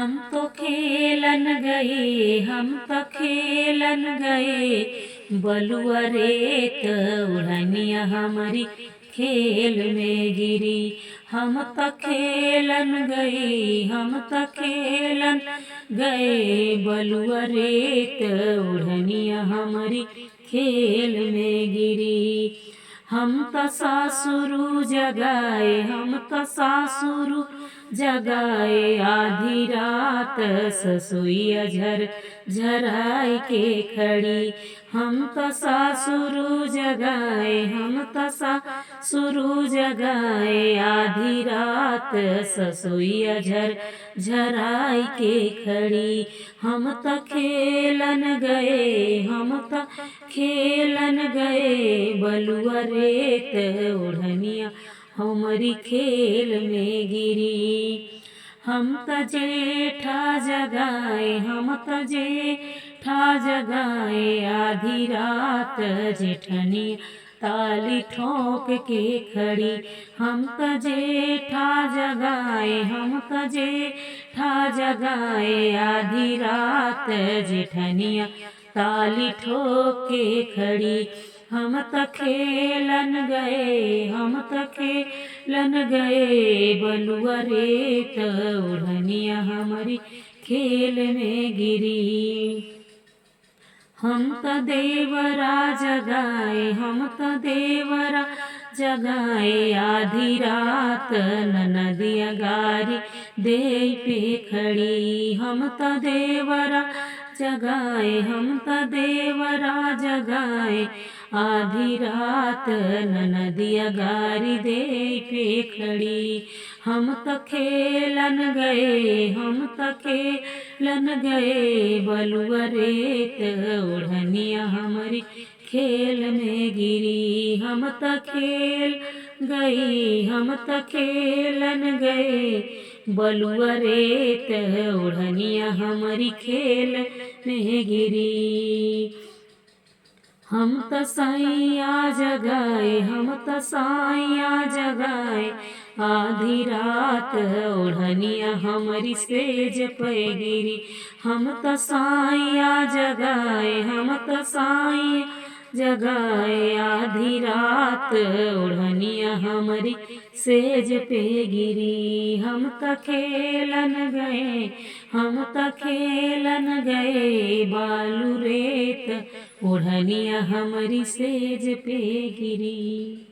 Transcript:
हम तो खेलन गए, हम तो खेलन गए, बलुआ रेत उड़निया हमारी खेल में गिरी। हम तो खेलन गए, हम तो खेलन गए, बलुआ रेत उड़निया हमारी खेल में गिरी। हम तो सासुरु जगाए, हम तो सासुरु जगाए, आधी रात ससुइया झर झराई के खड़ी। हम तो सासुरु जगाए, हम तो सासुरु जगाए, आधी रात ससुइया झर झराई के खड़ी। हम तो खेलन गए, हम तो खेलन गए, बलुआ रेत उड़निया हमारी खेल में गिरी। हम तो जेठा जगाए, हम तो जेठा जगाए, आधी रात जेठनी ताली ठोक के खड़ी। हम तो जेठा जगाए, हम तो जेठा जगाए, आधी रात जेठनिया ताली ठोक के खड़ी। हम तो खेलन गए, हम तो खेलन गए, बलुआ रेत उड़निया हमारी खेल में गिरी। हम तो देवरा जगाए, हम तो देवरा जगाए, आधी रात ननदिया गारी दे पे खड़ी। हम तो देवरा जगाए, हम तो देवरा जगाए, आधी रात ननदिया गारी दे पे खड़ी। हम तो खेलन गए, हम तो खेलन गए, बलुआ रेत उड़निया हमारी खेल में गिरी। हम तो खेल गई, हम तो खेलन गए, बलुआ रेत उड़निया हमारी खेल में गिरी। हम तो साइया जगाए, हम तो साइया जगाए, आधी रात उड़निया हमारी सेज पे गिरी। हम तो साइया जगाए, हम तो साइया जगाए, आधी रात उड़निया हमारी सेज पे गिरी। हम तो खेलन गए, हम तो खेलन गए, बालू रेत उड़निया हमारी सेज पे गिरी।